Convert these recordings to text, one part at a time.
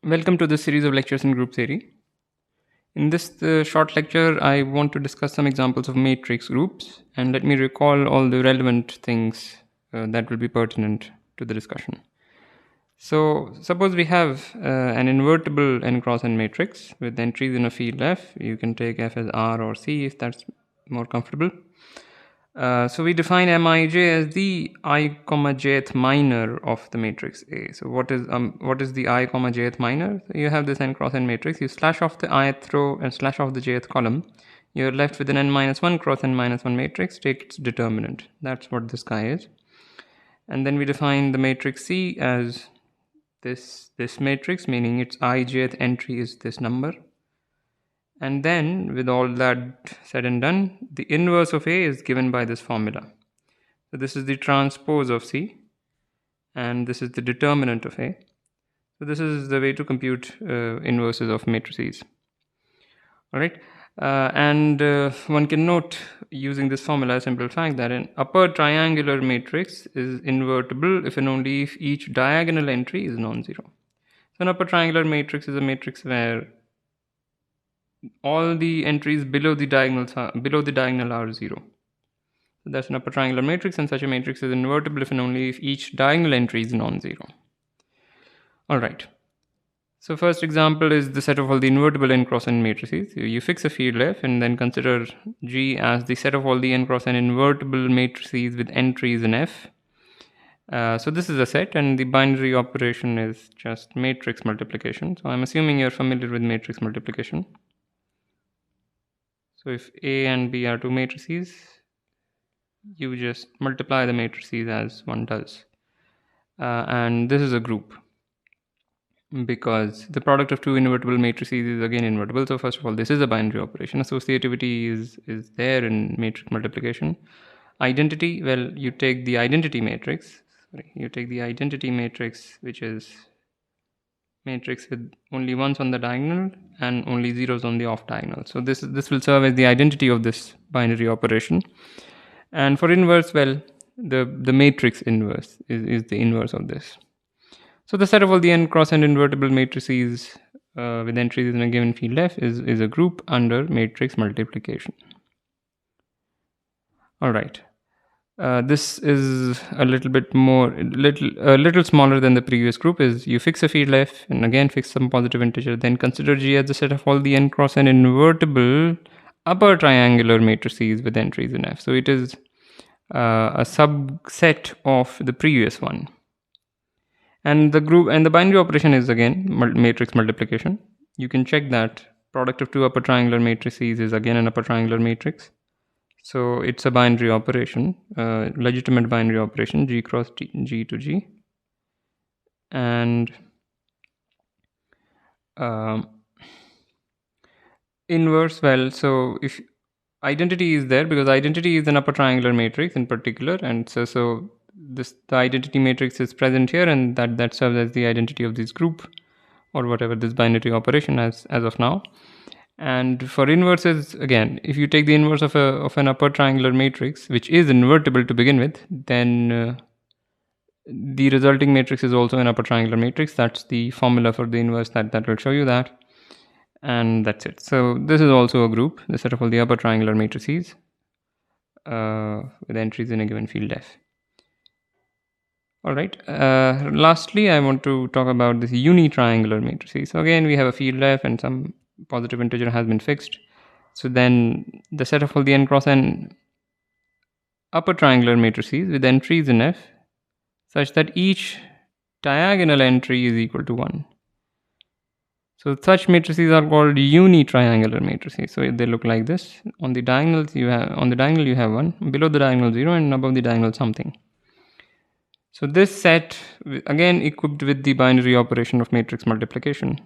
Welcome to this series of lectures in group theory. In this short lecture, I want to discuss some examples of matrix groups, and let me recall all the relevant things that will be pertinent to the discussion. So suppose we have an invertible n cross n matrix with entries in a field F. You can take F as R or C if that's more comfortable. So we define Mij as the I, jth minor of the matrix A. So what is the I, jth minor? So you have this n cross n matrix. You slash off the ith row and slash off the jth column. You're left with an n minus 1 cross n minus 1 matrix. Take its determinant. That's what this guy is. And then we define the matrix C as this matrix, meaning its ijth entry is this number. And then, with all that said and done, the inverse of A is given by this formula. So this is the transpose of C, and this is the determinant of A. So this is the way to compute inverses of matrices. All right, and one can note using this formula a simple fact that an upper triangular matrix is invertible if and only if each diagonal entry is non-zero. So an upper triangular matrix is a matrix where all the entries below the diagonal are zero. So that's an upper triangular matrix, and such a matrix is invertible if and only if each diagonal entry is non-zero. All right. So first example is the set of all the invertible n cross n matrices. You fix a field F and then consider G as the set of all the n cross n invertible matrices with entries in F. So this is a set, and the binary operation is just matrix multiplication. So I'm assuming you're familiar with matrix multiplication. So if A and B are two matrices, you just multiply the matrices as one does. And this is a group because the product of two invertible matrices is again invertible. So first of all, this is a binary operation. Associativity is there in matrix multiplication. Identity, well, you take the identity matrix. Which is matrix with only ones on the diagonal and only zeros on the off diagonal. So this will serve as the identity of this binary operation. And for inverse, well, the matrix inverse is the inverse of this. So the set of all the n cross n invertible matrices with entries in a given field F is a group under matrix multiplication. All right. This is a little smaller than the previous group. Is you fix a field F and again fix some positive integer, then consider G as the set of all the n cross n invertible upper triangular matrices with entries in F. So it is a subset of the previous one. And the group and the binary operation is again matrix multiplication. You can check that product of two upper triangular matrices is again an upper triangular matrix. So it's a binary operation, legitimate binary operation, G cross G to G. And inverse, well, so if identity is there, because identity is an upper triangular matrix in particular, and so the identity matrix is present here, and that serves as the identity of this group or whatever this binary operation as of now. And for inverses, again, if you take the inverse of an upper triangular matrix, which is invertible to begin with, then the resulting matrix is also an upper triangular matrix. That's the formula for the inverse that will show you that. And that's it. So this is also a group, the set of all the upper triangular matrices with entries in a given field F. All right. Lastly, I want to talk about this unitriangular matrices. So again, we have a field F and some positive integer has been fixed. So then the set of all the n cross n upper triangular matrices with entries in F such that each diagonal entry is equal to 1. So such matrices are called unitriangular matrices. So they look like this. On the diagonal you have 1, below the diagonal 0, and above the diagonal something. So this set again equipped with the binary operation of matrix multiplication.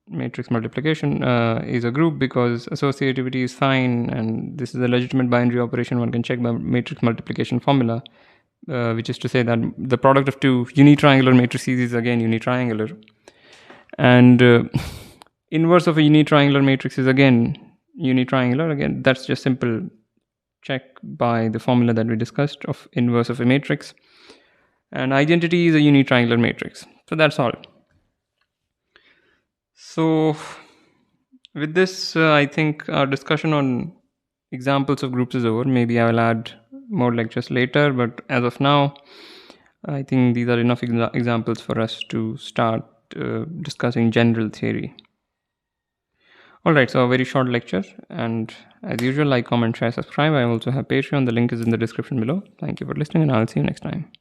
Matrix multiplication is a group because associativity is fine, and this is a legitimate binary operation. One can check by matrix multiplication formula, which is to say that the product of two unitriangular matrices is again unitriangular, and inverse of a unitriangular matrix is again unitriangular. Again, that's just simple check by the formula that we discussed of inverse of a matrix. And identity is a unitriangular matrix. So that's all. So with this, I think our discussion on examples of groups is over. Maybe I will add more lectures later, but as of now, I think these are enough examples for us to start discussing general theory. Alright, so a very short lecture, and as usual, like, comment, share, subscribe. I also have Patreon. The link is in the description below. Thank you for listening, and I'll see you next time.